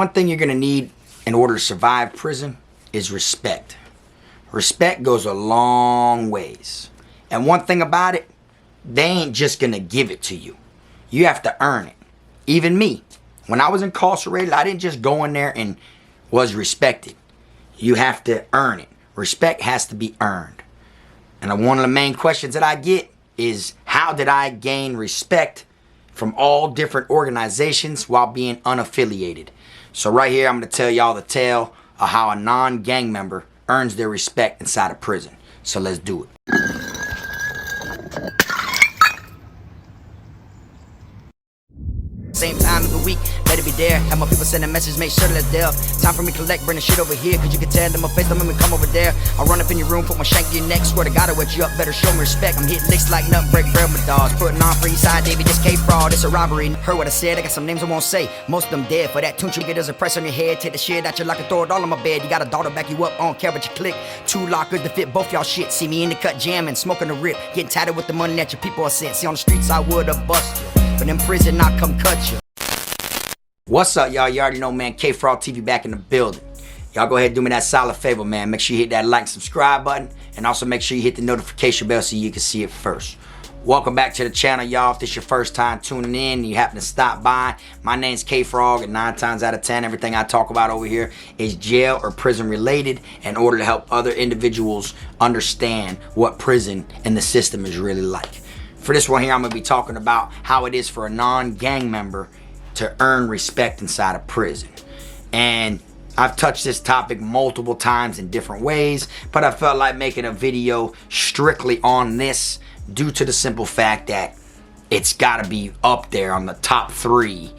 One thing you're gonna need in order to survive prison is respect. Respect goes a long ways. And one thing about it, they ain't just gonna give it to you. You have to earn it. Even me, when I was incarcerated, I didn't just go in there and was respected. You have to earn it. Respect has to be earned. And one of the main questions that I get is, how did I gain respect from all different organizations while being unaffiliated? So right here, I'm going to tell y'all the tale of how a non-gang member earns their respect inside of prison. So let's do it. Same time of the week, better be there. Have my people send a message, make sure that it's there. Time for me to collect, bring the shit over here, cause you can tell them my face, don't make me come over there. I run up in your room, put my shank in your neck, swear to God I wet you up, better show me respect. I'm hitting licks like nothing, break bread with dogs. Putting on for each side, David, this K-Fraud, it's a robbery. Heard what I said, I got some names I won't say. Most of them dead, for that tune you get there's a price on your head. Take the shit out your locker, throw it all on my bed. You got a daughter back you up, on care but you click. 2 lockers to fit both y'all shit. See me in the cut jamming, smoking the rip, getting tatted with the money that your people are sent. See on the streets I would've bust you, but in prison I come cut you. What's up, y'all? You already know, man. K-Fraud TV back in the building. Y'all go ahead and do me that solid favor, man. Make sure you hit that like and subscribe button, and also make sure you hit the notification bell so you can see it first. Welcome back to the channel, y'all. If this is your first time tuning in and you happen to stop by, my name's K-Frog, and 9 times out of 10, everything I talk about over here is jail or prison related in order to help other individuals understand what prison and the system is really like. For this one here, I'm going to be talking about how it is for a non-gang member to earn respect inside of prison. And I've touched this topic multiple times in different ways, but I felt like making a video strictly on this due to the simple fact that it's got to be up there on the top 3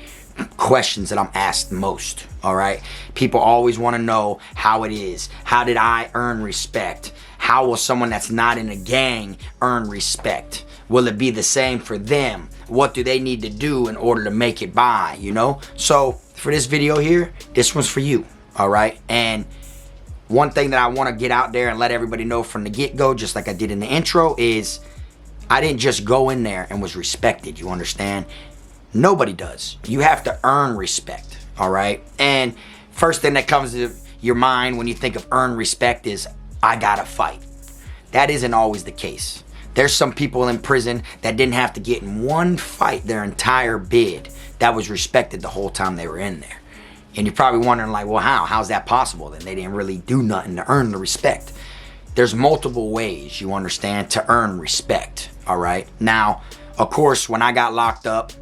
questions that I'm asked most. All right, people always want to know how it is. How did I earn respect? How will someone that's not in a gang earn respect? Will it be the same for them? What do they need to do in order to make it by, you know? So for this video here, this one's for you, all right? And one thing that I want to get out there and let everybody know from the get-go, just like I did in the intro, is I didn't just go in there and was respected, you understand? Nobody does. You have to earn respect, all right? And first thing that comes to your mind when you think of earn respect is, I gotta fight. That isn't always the case. There's some people in prison that didn't have to get in one fight their entire bid that was respected the whole time they were in there. And you're probably wondering, like, well, how's that possible? Then they didn't really do nothing to earn the respect. There's multiple ways, you understand, to earn respect, all right? Now, of course, when I got locked up,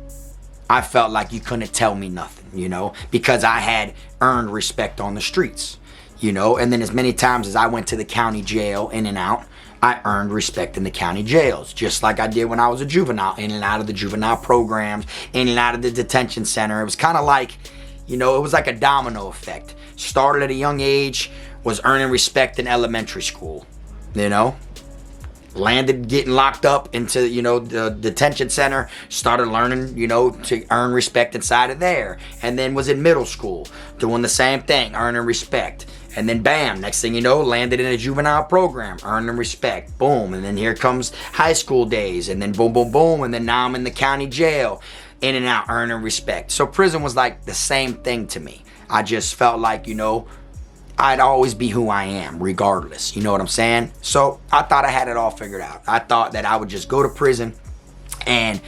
I felt like you couldn't tell me nothing, you know, because I had earned respect on the streets, you know? And then as many times as I went to the county jail, in and out, I earned respect in the county jails, just like I did when I was a juvenile, in and out of the juvenile programs, in and out of the detention center. It was kind of like, you know, it was like a domino effect. Started at a young age, was earning respect in elementary school, you know? Landed getting locked up into, you know, the detention center, started learning, you know, to earn respect inside of there. And then was in middle school, doing the same thing, earning respect. And then bam, next thing you know, landed in a juvenile program, earning respect, boom. And then here comes high school days, and then boom, boom, boom. And then now I'm in the county jail, in and out, earning respect. So prison was like the same thing to me. I just felt like, you know, I'd always be who I am, regardless. You know what I'm saying? So I thought I had it all figured out. I thought that I would just go to prison, and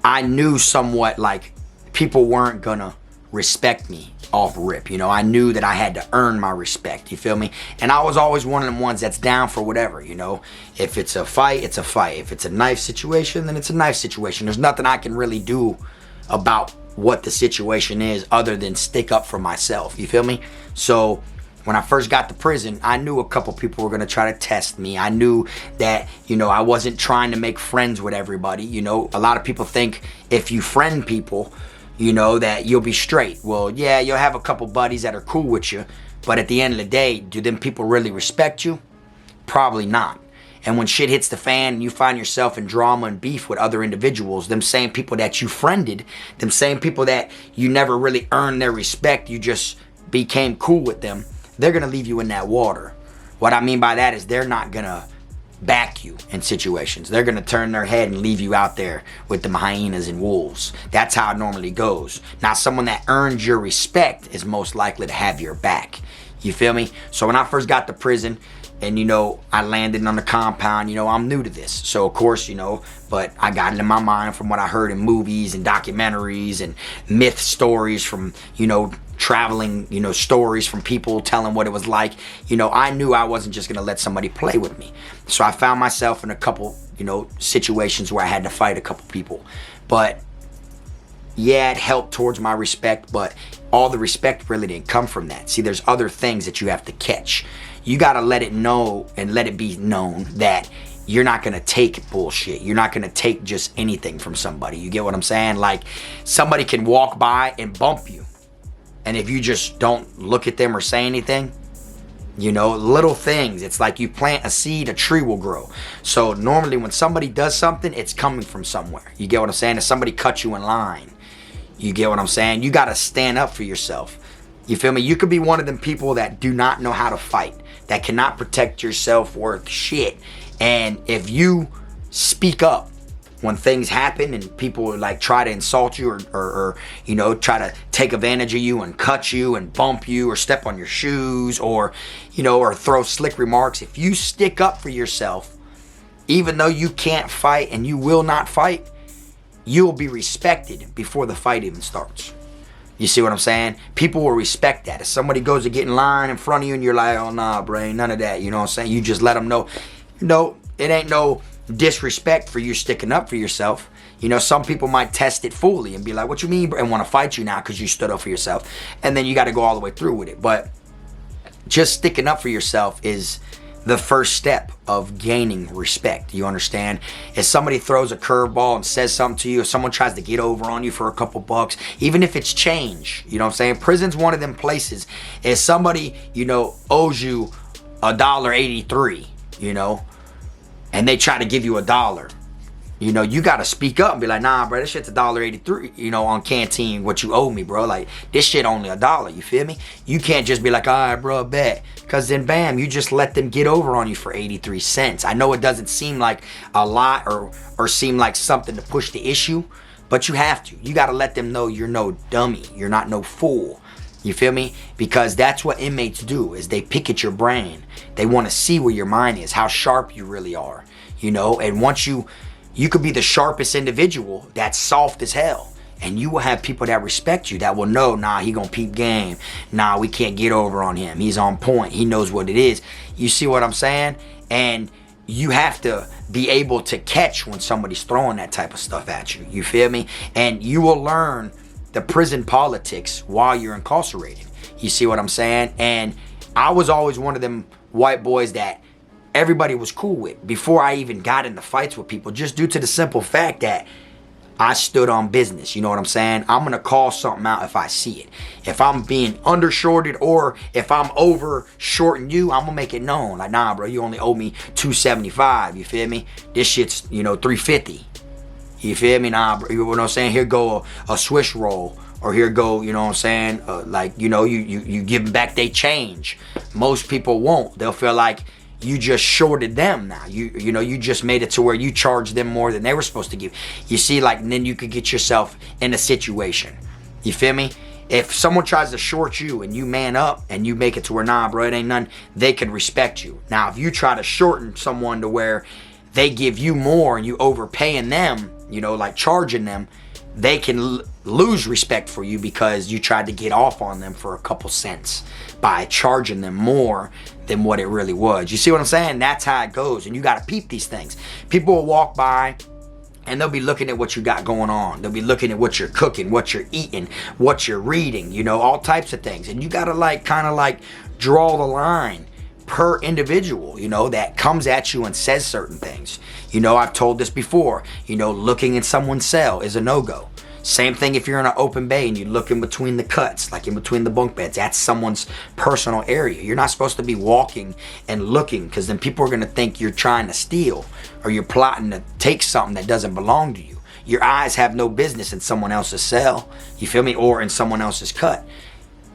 I knew somewhat like people weren't gonna respect me off rip. You know, I knew that I had to earn my respect. You feel me? And I was always one of them ones that's down for whatever, you know. If it's a fight, it's a fight. If it's a knife situation, then it's a knife situation. There's nothing I can really do about what the situation is other than stick up for myself. You feel me? So when I first got to prison, I knew a couple people were going to try to test me. I knew that, you know, I wasn't trying to make friends with everybody. You know, a lot of people think if you friend people, you know, that you'll be straight. Well, yeah, you'll have a couple buddies that are cool with you, but at the end of the day, do them people really respect you? Probably not. And when shit hits the fan and you find yourself in drama and beef with other individuals, them same people that you friended, them same people that you never really earned their respect, you just became cool with them, they're gonna leave you in that water. What I mean by that is they're not gonna back you in situations. They're going to turn their head and leave you out there with the hyenas and wolves. That's how it normally goes. Now, someone that earns your respect is most likely to have your back. You feel me? So when I first got to prison and, I landed on the compound, I'm new to this. So, of course, but I got it in my mind from what I heard in movies and documentaries and myth stories from, traveling, stories from people telling what it was like. I knew I wasn't just going to let somebody play with me. So I found myself in a couple, situations where I had to fight a couple people. But yeah, it helped towards my respect, but all the respect really didn't come from that. See, there's other things that you have to catch. You got to let it know and let it be known that you're not going to take bullshit. You're not going to take just anything from somebody. You get what I'm saying? Like, somebody can walk by and bump you. And if you just don't look at them or say anything, little things. It's like you plant a seed, a tree will grow. So normally when somebody does something, it's coming from somewhere. You get what I'm saying? If somebody cuts you in line, you get what I'm saying? You got to stand up for yourself. You feel me? You could be one of them people that do not know how to fight, that cannot protect yourself worth shit. And if you speak up when things happen and people like try to insult you or try to take advantage of you and cut you and bump you or step on your shoes or throw slick remarks, if you stick up for yourself, even though you can't fight and you will not fight, you'll be respected before the fight even starts. You see what I'm saying? People will respect that. If somebody goes to get in line in front of you and you're like, oh nah, bro, ain't none of that. You know what I'm saying? You just let them know. It ain't no disrespect for you sticking up for yourself. Some people might test it fully and be like, what you mean? And want to fight you now because you stood up for yourself. And then you got to go all the way through with it. But just sticking up for yourself is the first step of gaining respect. You understand? If somebody throws a curveball and says something to you, if someone tries to get over on you for a couple bucks, even if it's change, you know what I'm saying? Prison's one of them places. If somebody, owes you $1.83, and they try to give you $1, you got to speak up and be like, nah, bro, this shit's $1.83, on Canteen, what you owe me, bro. Like, this shit only $1, you feel me? You can't just be like, all right, bro, bet. Because then, bam, you just let them get over on you for 83 cents. I know it doesn't seem like a lot or seem like something to push the issue, but you have to. You got to let them know you're no dummy. You're not no fool. You feel me? Because that's what inmates do, is they pick at your brain. They want to see where your mind is, how sharp you really are, and once you could be the sharpest individual that's soft as hell, and you will have people that respect you, that will know, nah, he gonna peep game. Nah, we can't get over on him. He's on point. He knows what it is. You see what I'm saying? And you have to be able to catch when somebody's throwing that type of stuff at you. You feel me? And you will learn the prison politics while you're incarcerated. You see what I'm saying? And I was always one of them white boys that everybody was cool with before I even got into fights with people, just due to the simple fact that I stood on business. You know what I'm saying? I'm going to call something out if I see it. If I'm being undershorted or if I'm over shorting you, I'm going to make it known. Like, nah, bro, you only owe me $275. You feel me? This shit's, $350. You feel me? Nah, bro, you know what I'm saying? Here go a Swiss roll. Or here go, you know what I'm saying? You give them back their change. Most people won't. They'll feel like you just shorted them now. You just made it to where you charge them more than they were supposed to give. You see, like, and then you could get yourself in a situation. You feel me? If someone tries to short you and you man up and you make it to where, nah, bro, it ain't none, they can respect you. Now, if you try to shorten someone to where they give you more and you overpaying them, like charging them, they can lose respect for you because you tried to get off on them for a couple cents by charging them more than what it really was. You see what I'm saying? That's how it goes. And you got to peep these things. People will walk by and they'll be looking at what you got going on. They'll be looking at what you're cooking, what you're eating, what you're reading, all types of things. And you got to kind of draw the line per individual, that comes at you and says certain things. I've told this before, looking in someone's cell is a no-go. Same thing if you're in an open bay and you look in between the cuts, like in between the bunk beds. That's someone's personal area. You're not supposed to be walking and looking, because then people are going to think you're trying to steal or you're plotting to take something that doesn't belong to you. Your eyes have no business in someone else's cell, you feel me, or in someone else's cut.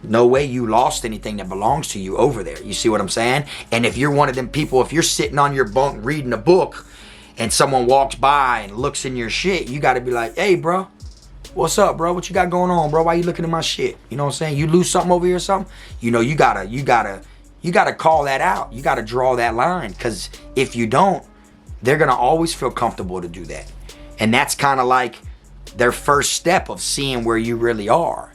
No way you lost anything that belongs to you over there. You see what I'm saying? And if you're one of them people, if you're sitting on your bunk reading a book and someone walks by and looks in your shit, you got to be like, hey, bro, what's up, bro? What you got going on, bro? Why you looking at my shit? You know what I'm saying? You lose something over here or something? You know, you gotta call that out. You gotta draw that line, because if you don't, they're gonna always feel comfortable to do that. And that's kind of like their first step of seeing where you really are.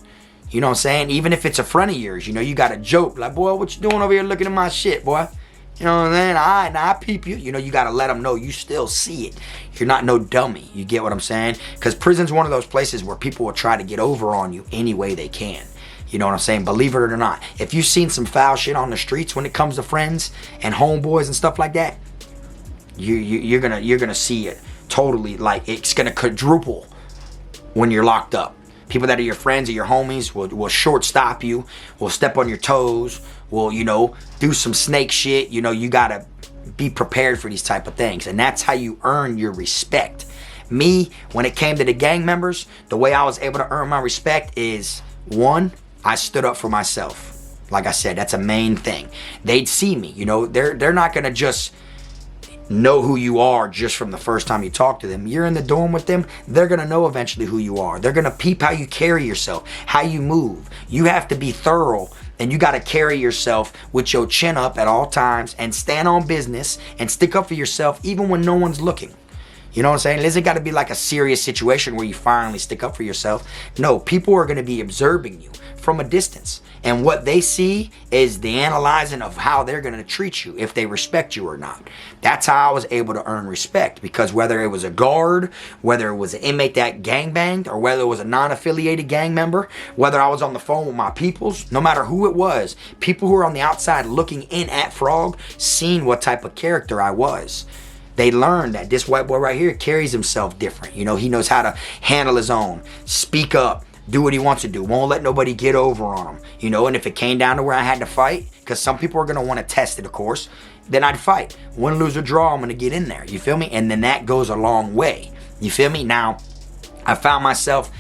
You know what I'm saying? Even if it's a friend of yours, you know, you got to joke like, boy, what you doing over here looking at my shit, boy? You know what I'm saying? All right, now I peep you. You know, you got to let them know you still see it. You're not no dummy. You get what I'm saying? Because prison's one of those places where people will try to get over on you any way they can. You know what I'm saying? Believe it or not. If you've seen some foul shit on the streets when it comes to friends and homeboys and stuff like that, you're gonna see it totally. Like, it's gonna quadruple when you're locked up. People that are your friends or your homies will short stop you, will step on your toes, will, you know, do some snake shit. You know, you gotta be prepared for these type of things. And that's how you earn your respect. Me, when it came to the gang members, the way I was able to earn my respect is, one, I stood up for myself. Like I said, that's a main thing. They'd see me, you know, they're not gonna just know who you are just from the first time you talk to them. You're in the dorm with them, they're gonna know eventually who you are. They're gonna peep how you carry yourself, how you move. You have to be thorough, and you gotta carry yourself with your chin up at all times and stand on business and stick up for yourself even when no one's looking. You know what I'm saying? It doesn't gotta be like a serious situation where you finally stick up for yourself. No, people are gonna be observing you from a distance. And what they see is the analyzing of how they're gonna treat you, if they respect you or not. That's how I was able to earn respect, because whether it was a guard, whether it was an inmate that gangbanged, or whether it was a non-affiliated gang member, whether I was on the phone with my peoples, no matter who it was, people who were on the outside looking in at Frog, seeing what type of character I was. They learned that this white boy right here carries himself different. You know, he knows how to handle his own, speak up, do what he wants to do, won't let nobody get over on him. You know, and if it came down to where I had to fight, because some people are going to want to test it, of course, then I'd fight. Win, lose, or draw, I'm going to get in there. You feel me? And then that goes a long way. You feel me? Now, I found myself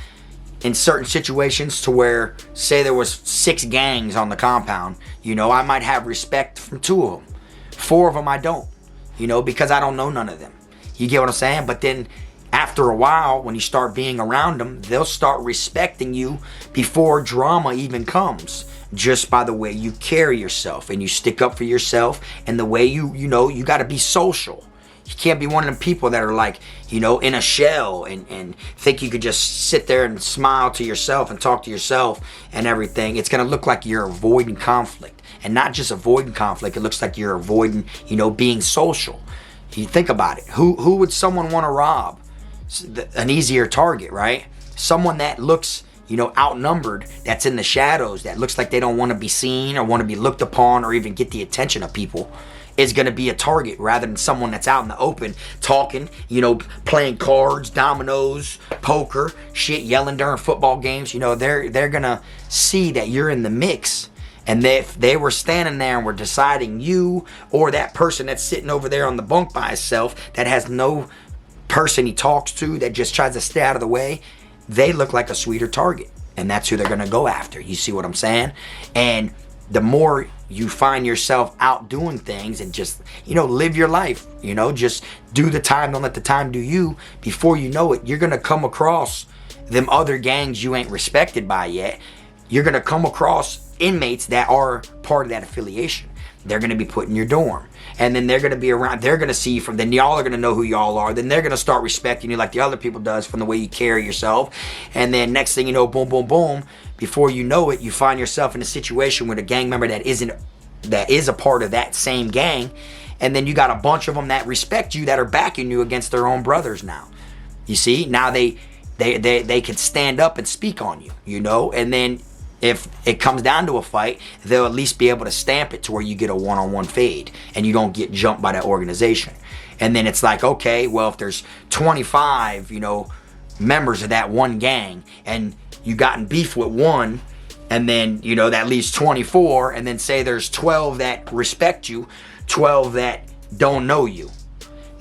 in certain situations to where, say there was 6 gangs on the compound, you know, I might have respect from 2 of them. 4 of them I don't. You know, because I don't know none of them. You get what I'm saying? But then after a while, when you start being around them, they'll start respecting you before drama even comes, just by the way you carry yourself and you stick up for yourself, and the way you know, you got to be social. You can't be one of them people that are like, you know, in a shell and think you could just sit there and smile to yourself and talk to yourself and everything. It's going to look like you're avoiding conflict. And not just avoiding conflict, it looks like you're avoiding, you know, being social. You think about it. Who would someone want to rob? An easier target, right? Someone that looks, you know, outnumbered, that's in the shadows, that looks like they don't want to be seen or want to be looked upon or even get the attention of people, is going to be a target rather than someone that's out in the open talking, you know, playing cards, dominoes, poker, shit, yelling during football games. You know, they're going to see that you're in the mix. And if they were standing there and were deciding you or that person that's sitting over there on the bunk by himself, that has no person he talks to, that just tries to stay out of the way, they look like a sweeter target. And that's who they're going to go after. You see what I'm saying? And the more you find yourself out doing things and just, you know, live your life, you know, just do the time, don't let the time do you. Before you know it, you're going to come across them other gangs you ain't respected by yet. You're going to come across inmates that are part of that affiliation. They're going to be put in your dorm, and then they're going to be around, they're going to see you from, then y'all are going to know who y'all are, then they're going to start respecting you like the other people does from the way you carry yourself. And then next thing you know, boom, boom, boom, before you know it, you find yourself in a situation with a gang member that is a part of that same gang, and then you got a bunch of them that respect you, that are backing you against their own brothers now. You see, now they can stand up and speak on you, you know. And then if it comes down to a fight, they'll at least be able to stamp it to where you get a one-on-one fade and you don't get jumped by that organization. And then it's like, okay, well, if there's 25, you know, members of that one gang, and you got in beef with one, and then, you know, that leaves 24, and then say there's 12 that respect you, 12 that don't know you.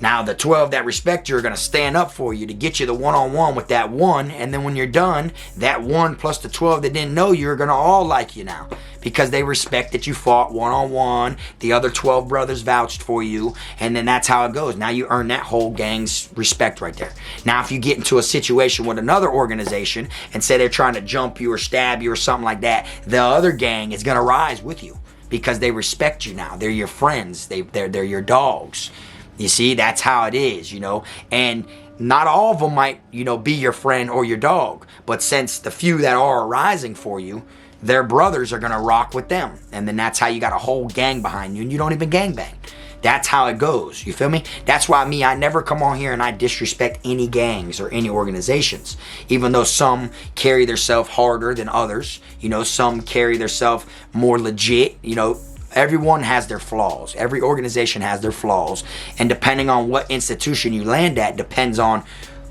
Now the 12 that respect you are going to stand up for you to get you the one-on-one with that one, and then when you're done, that one plus the 12 that didn't know you are going to all like you now because they respect that you fought one-on-one. The other 12 brothers vouched for you, and then that's how it goes. Now you earn that whole gang's respect right there. Now if you get into a situation with another organization and say they're trying to jump you or stab you or something like that, the other gang is going to rise with you because they respect you now. They're your friends. They're your dogs. You see, that's how it is, you know. And not all of them might, you know, be your friend or your dog. But since the few that are arising for you, their brothers are going to rock with them. And then that's how you got a whole gang behind you and you don't even gangbang. That's how it goes. You feel me? That's why I never come on here and I disrespect any gangs or any organizations. Even though some carry themselves harder than others. You know, some carry themselves more legit, you know. Everyone has their flaws. Every organization has their flaws. And depending on what institution you land at depends on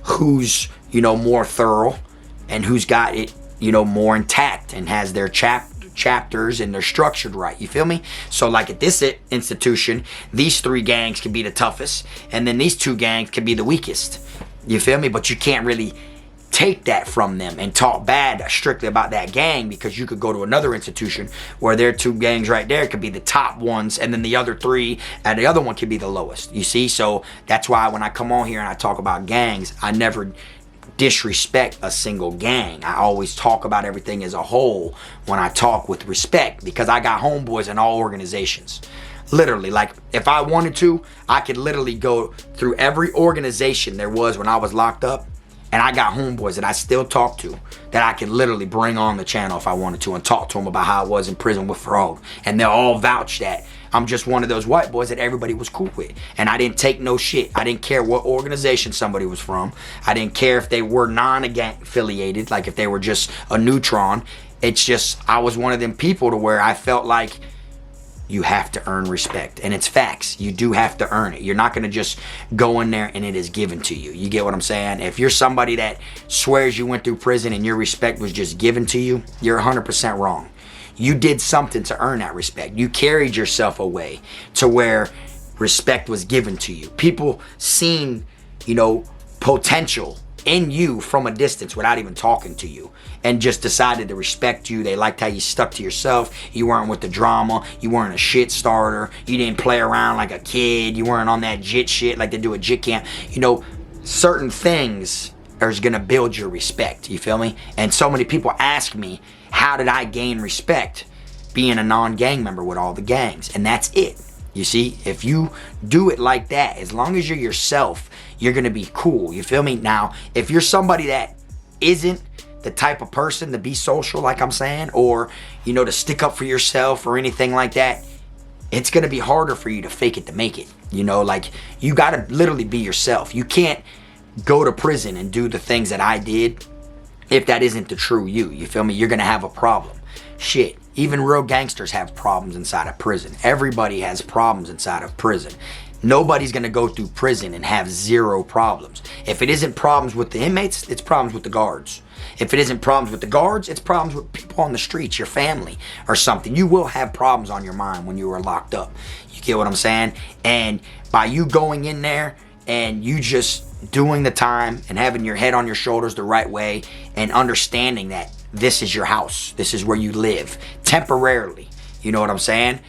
who's, you know, more thorough and who's got it, you know, more intact and has their chapters and they're structured right. You feel me? So like at this institution, these 3 gangs can be the toughest and then these 2 gangs can be the weakest. You feel me? But you can't really take that from them and talk bad strictly about that gang because you could go to another institution where their 2 gangs right there could be the top ones and then the other 3 and the other one could be the lowest. You see? So that's why when I come on here and I talk about gangs, I never disrespect a single gang. I always talk about everything as a whole when I talk with respect because I got homeboys in all organizations. Literally, like if I wanted to, I could literally go through every organization there was when I was locked up. And I got homeboys that I still talk to that I could literally bring on the channel if I wanted to and talk to them about how I was in prison with Frog. And they'll all vouch that I'm just one of those white boys that everybody was cool with. And I didn't take no shit. I didn't care what organization somebody was from. I didn't care if they were non-gang affiliated, like if they were just a neutron. It's just I was one of them people to where I felt like you have to earn respect. And it's facts. You do have to earn it. You're not going to just go in there and it is given to you. You get what I'm saying? If you're somebody that swears you went through prison and your respect was just given to you, you're 100% wrong. You did something to earn that respect. You carried yourself away to where respect was given to you. People seen, you know, potential in you from a distance without even talking to you and just decided to respect you. They liked how you stuck to yourself. You weren't with the drama. You weren't a shit starter. You didn't play around like a kid. You weren't on that jit shit like they do at jit camp. You know, certain things are gonna build your respect. You feel me? And so many people ask me, how did I gain respect being a non-gang member with all the gangs? And that's it. You see, if you do it like that, as long as you're yourself, you're going to be cool. You feel me? Now, if you're somebody that isn't the type of person to be social, like I'm saying, or, you know, to stick up for yourself or anything like that, it's going to be harder for you to fake it to make it. You know, like, you got to literally be yourself. You can't go to prison and do the things that I did if that isn't the true you. You feel me? You're going to have a problem. Shit. Even real gangsters have problems inside of prison. Everybody has problems inside of prison. Nobody's gonna go through prison and have 0 problems. If it isn't problems with the inmates, it's problems with the guards. If it isn't problems with the guards, it's problems with people on the streets, your family or something. You will have problems on your mind when you were locked up. You get what I'm saying? And by you going in there and you just doing the time and having your head on your shoulders the right way and understanding that this is your house. This is where you live temporarily. You know what I'm saying?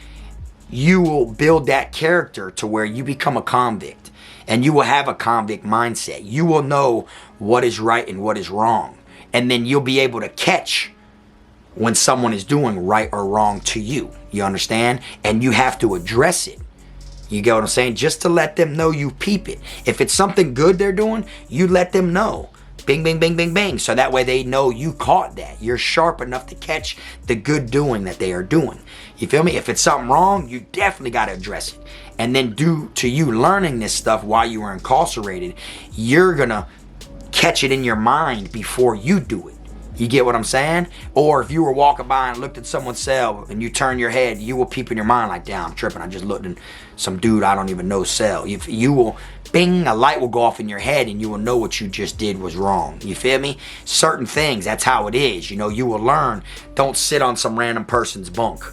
You will build that character to where you become a convict and you will have a convict mindset. You will know what is right and what is wrong. And then you'll be able to catch when someone is doing right or wrong to you. You understand? And you have to address it. You get what I'm saying? Just to let them know you peep it. If it's something good they're doing, you let them know. Bing, bing, bing, bing, bing. So that way they know you caught that. You're sharp enough to catch the good doing that they are doing. You feel me? If it's something wrong, you definitely got to address it. And then due to you learning this stuff while you were incarcerated, you're going to catch it in your mind before you do it. You get what I'm saying? Or if you were walking by and looked at someone's cell and you turn your head, you will peep in your mind like, damn, I'm tripping. I just looked in some dude I don't even know cell. You will, bing, a light will go off in your head and you will know what you just did was wrong. You feel me? Certain things, that's how it is. You know, you will learn. Don't sit on some random person's bunk.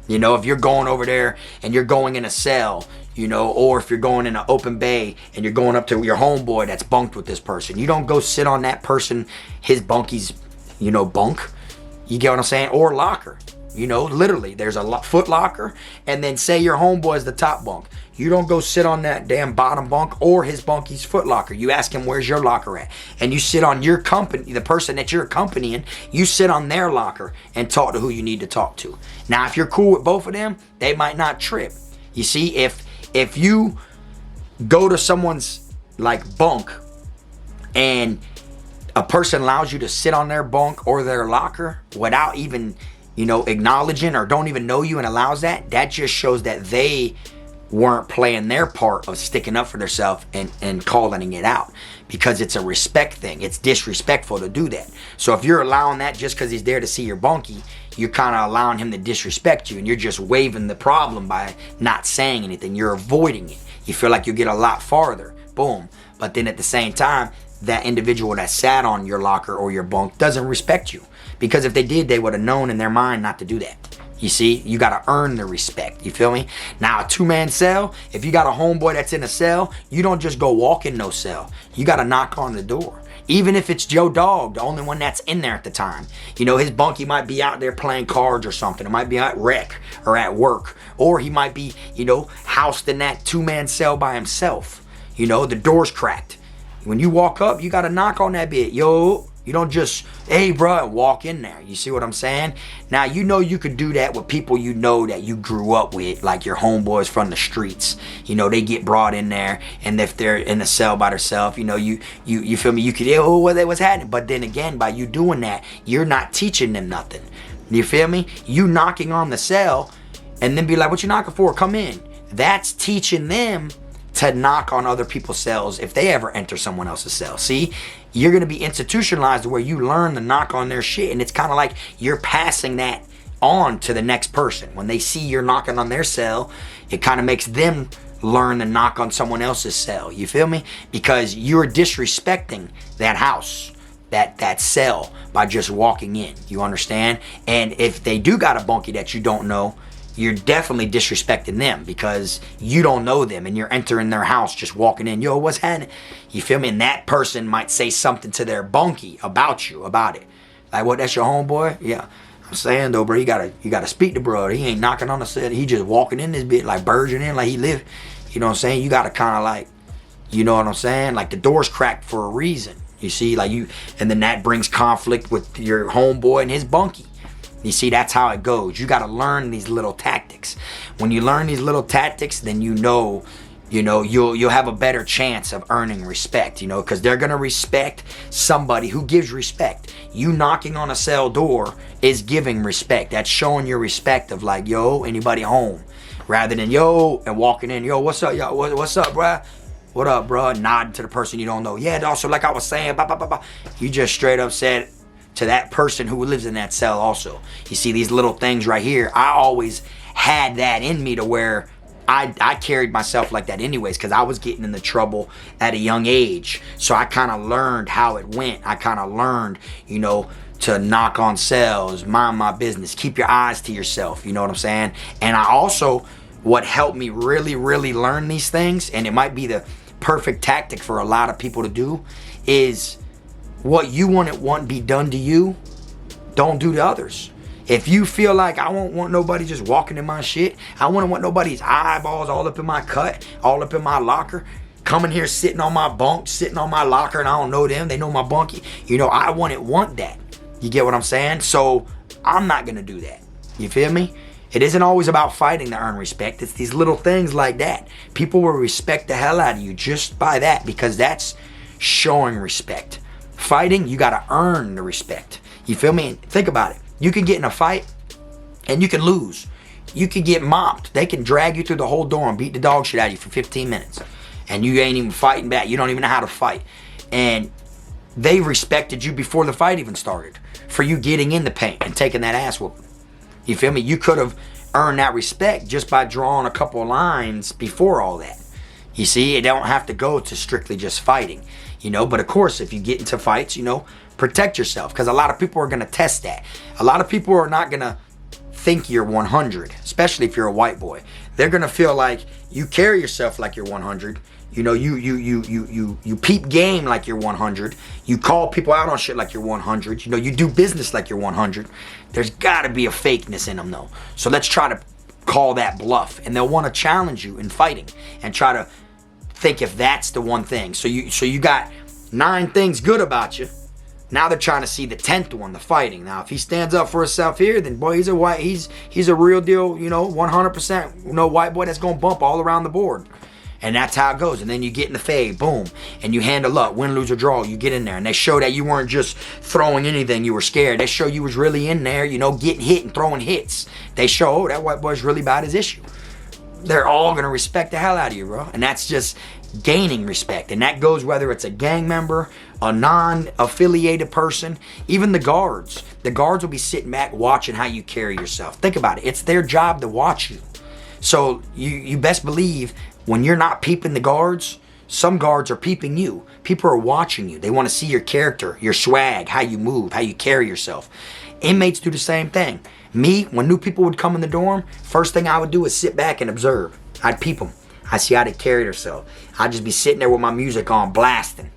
You know, if you're going over there and you're going in a cell, you know, or if you're going in an open bay and you're going up to your homeboy that's bunked with this person, you don't go sit on that person, his bunky's, you know, bunk. You get what I'm saying? Or locker. You know, literally, there's a foot locker, and then say your homeboy is the top bunk. You don't go sit on that damn bottom bunk or his bunky's foot locker. You ask him, where's your locker at? And you sit on your company, the person that you're accompanying, you sit on their locker and talk to who you need to talk to. Now, if you're cool with both of them, they might not trip. You see, if you go to someone's like bunk and a person allows you to sit on their bunk or their locker without even, you know, acknowledging or don't even know you and allows that, that just shows that they weren't playing their part of sticking up for themselves and calling it out, because it's a respect thing. It's disrespectful to do that. So if you're allowing that just because he's there to see your bunkie, you're kind of allowing him to disrespect you, and you're just waiving the problem by not saying anything. You're avoiding it. You feel like you get a lot farther. Boom. But then at the same time, that individual that sat on your locker or your bunk doesn't respect you, because if they did, they would have known in their mind not to do that. You see, you got to earn the respect. You feel me? Now, a two-man cell, if you got a homeboy that's in a cell, you don't just go walk in no cell. You got to knock on the door. Even if it's Joe Dog, the only one that's in there at the time. You know, his bunkie might be out there playing cards or something. It might be at rec or at work. Or he might be, you know, housed in that two-man cell by himself. You know, the door's cracked. When you walk up, you got to knock on that bit. Yo, you don't just, hey, bro, and walk in there. You see what I'm saying? Now, you know you could do that with people you know that you grew up with, like your homeboys from the streets. You know, they get brought in there, and if they're in a cell by themselves, you know, you feel me? You could, oh, what's happening? But then again, by you doing that, you're not teaching them nothing. You feel me? You knocking on the cell, and then be like, what you knocking for? Come in. That's teaching them to knock on other people's cells if they ever enter someone else's cell. See, you're going to be institutionalized where you learn to knock on their shit, and it's kind of like you're passing that on to the next person. When they see you're knocking on their cell, it kind of makes them learn to knock on someone else's cell. You feel me? Because you're disrespecting that house, that cell, by just walking in. You understand? And if they do got a bunkie that you don't know, you're definitely disrespecting them, because you don't know them and you're entering their house just walking in. Yo, what's happening? You feel me? And that person might say something to their bunkie about you, about it. Like, what, that's your homeboy? Yeah. I'm saying though, bro, you gotta speak to bro. He ain't knocking on the set. He just walking in this bit, like burgeoning in, like he live. You know what I'm saying? You gotta kind of like, you know what I'm saying? Like the door's cracked for a reason. You see, like and then that brings conflict with your homeboy and his bunkie. You see, that's how it goes. You got to learn these little tactics. When you learn these little tactics, then you'll have a better chance of earning respect, you know, because they're going to respect somebody who gives respect. You knocking on a cell door is giving respect. That's showing your respect of like, yo, anybody home? Rather than yo, and walking in, yo, what's up, y'all? What's up, bruh? What up, bruh? Nodding to the person you don't know. Yeah, also, like I was saying, blah, blah, blah, blah. You just straight up said to that person who lives in that cell also. You see these little things right here. I always had that in me to where I carried myself like that anyways, because I was getting into trouble at a young age. So I kind of learned how it went. I kind of learned, you know, to knock on cells, mind my business, keep your eyes to yourself, you know what I'm saying? And I also, what helped me really, really learn these things, and it might be the perfect tactic for a lot of people to do, is what you want be done to you, don't do to others. If you feel like I won't want nobody just walking in my shit, I wouldn't want nobody's eyeballs all up in my cut, all up in my locker, coming here sitting on my bunk, sitting on my locker, and I don't know them, they know my bunkie. You know, I wouldn't want that. You get what I'm saying? So I'm not gonna do that. You feel me? It isn't always about fighting to earn respect. It's these little things like that. People will respect the hell out of you just by that, because that's showing respect. Fighting, you gotta earn the respect. You feel me? Think about it. You can get in a fight and you can lose. You can get mopped. They can drag you through the whole door and beat the dog shit out of you for 15 minutes. And you ain't even fighting back. You don't even know how to fight. And they respected you before the fight even started for you getting in the paint and taking that ass whooping. You feel me? You could have earned that respect just by drawing a couple of lines before all that. You see, it don't have to go to strictly just fighting. You know, but of course, if you get into fights, you know, protect yourself, because a lot of people are going to test that. A lot of people are not going to think you're 100, especially if you're a white boy. They're gonna feel like you carry yourself like you're 100. You know, you peep game like you're 100. You call people out on shit like you're 100. You know, you do business like you're 100. There's gotta be a fakeness in them though. So let's try to call that bluff, and they'll want to challenge you in fighting and try to think if that's the one thing. So you got 9 things good about you. Now they're trying to see the 10th one, the fighting. Now if he stands up for himself here, then boy, he's a real deal, you know, 100%, you know, white boy that's gonna bump all around the board. And that's how it goes. And then you get in the fade, boom, and you handle up, win, lose, or draw. You get in there, and they show that you weren't just throwing anything. You were scared. They show you was really in there, you know, getting hit and throwing hits. They show, oh, that white boy's really about his issue. They're all gonna respect the hell out of you, bro. And that's just gaining respect. And that goes whether it's a gang member, a non-affiliated person, even the guards. The guards will be sitting back watching how you carry yourself. Think about it. It's their job to watch you. So you best believe when you're not peeping the guards, some guards are peeping you. People are watching you. They want to see your character, your swag, how you move, how you carry yourself. Inmates do the same thing. Me, when new people would come in the dorm, first thing I would do is sit back and observe. I'd peep them. I'd see how they carried themselves. I'd just be sitting there with my music on, blasting.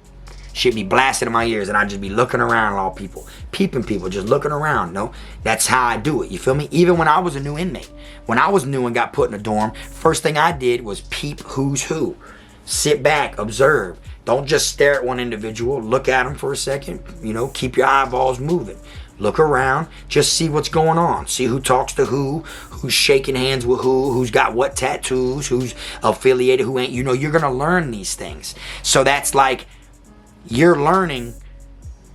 Shit be blasting in my ears, and I'd just be looking around at all people. Peeping people, just looking around, no? That's how I do it, you feel me? Even when I was a new inmate. When I was new and got put in a dorm, first thing I did was peep who's who. Sit back, observe. Don't just stare at one individual. Look at them for a second. You know, keep your eyeballs moving. Look around. Just see what's going on. See who talks to who, who's shaking hands with who, who's got what tattoos, who's affiliated, who ain't. You know, you're going to learn these things. So that's like you're learning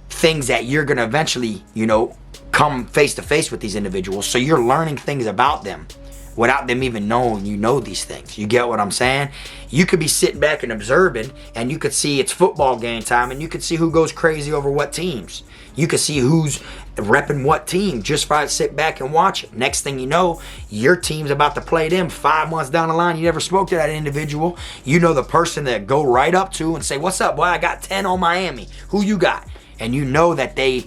things that you're going to eventually, you know, come face to face with these individuals. So you're learning things about them without them even knowing you know these things. You get what I'm saying? You could be sitting back and observing, and you could see it's football game time, and you could see who goes crazy over what teams. You could see who's repping what team just by sit back and watch it. Next thing you know, your team's about to play them 5 months down the line. You never spoke to that individual. You know the person that go right up to and say, what's up, boy? I got 10 on Miami. Who you got? And you know that they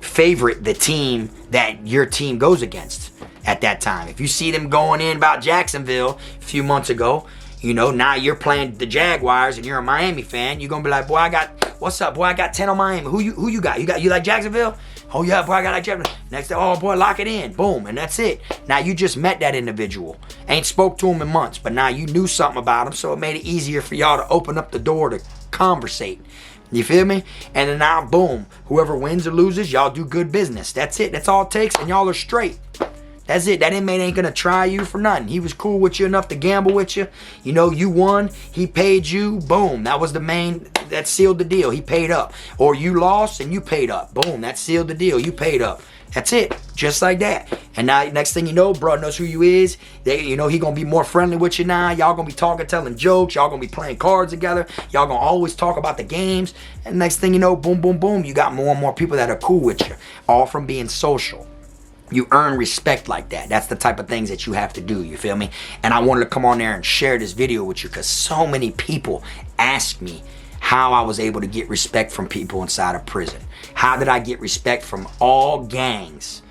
favorite the team that your team goes against at that time. If you see them going in about Jacksonville a few months ago, you know, now you're playing the Jaguars and you're a Miami fan, you're gonna be like, boy, what's up, boy? I got 10 on Miami. Who you got? You like Jacksonville? Oh yeah, boy, I got like Jacksonville. Next day, oh boy, lock it in. Boom, and that's it. Now you just met that individual. Ain't spoke to him in months, but now you knew something about him, so it made it easier for y'all to open up the door to conversate. You feel me? And then now, boom, whoever wins or loses, y'all do good business. That's it. That's all it takes, and y'all are straight. That's it. That inmate ain't gonna try you for nothing. He was cool with you enough to gamble with you. You know, you won. He paid you. Boom. That was the main. That sealed the deal. He paid up. Or you lost and you paid up. Boom. That sealed the deal. You paid up. That's it. Just like that. And now, next thing you know, bro knows who you is. You know, he gonna be more friendly with you now. Y'all gonna be talking, telling jokes. Y'all gonna be playing cards together. Y'all gonna always talk about the games. And next thing you know, boom, boom, boom. You got more and more people that are cool with you. All from being social. You earn respect like that. That's the type of things that you have to do, you feel me? And I wanted to come on there and share this video with you because so many people ask me how I was able to get respect from people inside of prison. How did I get respect from all gangs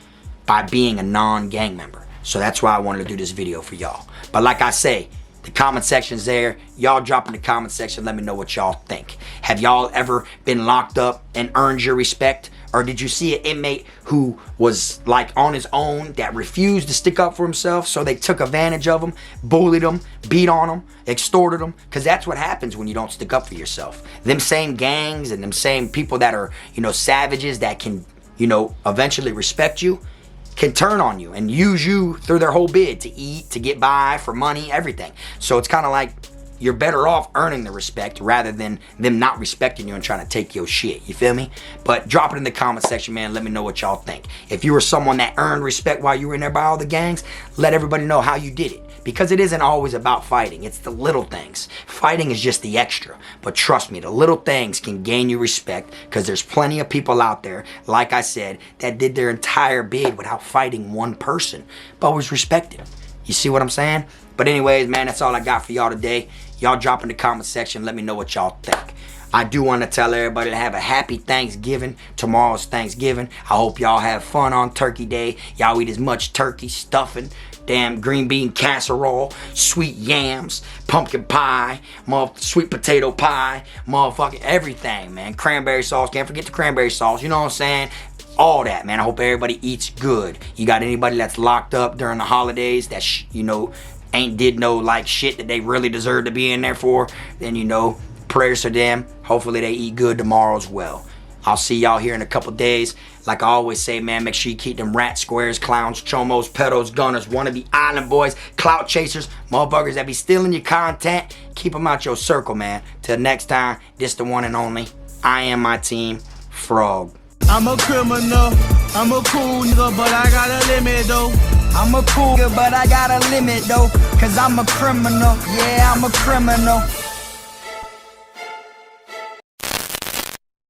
by being a non-gang member? So that's why I wanted to do this video for y'all. But like I say, the comment section's there. Y'all drop in the comment section. Let me know what y'all think. Have y'all ever been locked up and earned your respect? Or did you see an inmate who was like on his own that refused to stick up for himself, so they took advantage of him, bullied him, beat on him, extorted him? Because that's what happens when you don't stick up for yourself. Them same gangs and them same people that are, you know, savages that can, you know, eventually respect you, can turn on you and use you through their whole bid to eat, to get by, for money, everything. So it's kind of like you're better off earning the respect rather than them not respecting you and trying to take your shit. You feel me? But drop it in the comment section, man. Let me know what y'all think. If you were someone that earned respect while you were in there by all the gangs, let everybody know how you did it. Because it isn't always about fighting. It's the little things. Fighting is just the extra. But trust me, the little things can gain you respect because there's plenty of people out there, like I said, that did their entire bid without fighting one person, but was respected. You see what I'm saying? But anyways, man, that's all I got for y'all today. Y'all drop in the comment section. Let me know what y'all think. I do want to tell everybody to have a happy Thanksgiving. Tomorrow's Thanksgiving. I hope y'all have fun on Turkey Day. Y'all eat as much turkey stuffing, damn green bean casserole, sweet yams, pumpkin pie, sweet potato pie, motherfucking everything, man. Cranberry sauce. Can't forget the cranberry sauce. You know what I'm saying? All that, man. I hope everybody eats good. You got anybody that's locked up during the holidays that, ain't did no like shit that they really deserve to be in there for, then, prayers to them. Hopefully they eat good tomorrow as well. I'll see y'all here in a couple days. Like I always say, man, make sure you keep them rat squares, clowns, chomos, pedos, gunners, wannabe island boys, clout chasers, motherfuckers that be stealing your content. Keep them out your circle, man. Till next time, this the one and only. I am my team, Frog. I'm a criminal, I'm a cool nigga, but I got a limit though. I'm a cool nigga, but I got a limit though. Cause I'm a criminal, yeah, I'm a criminal.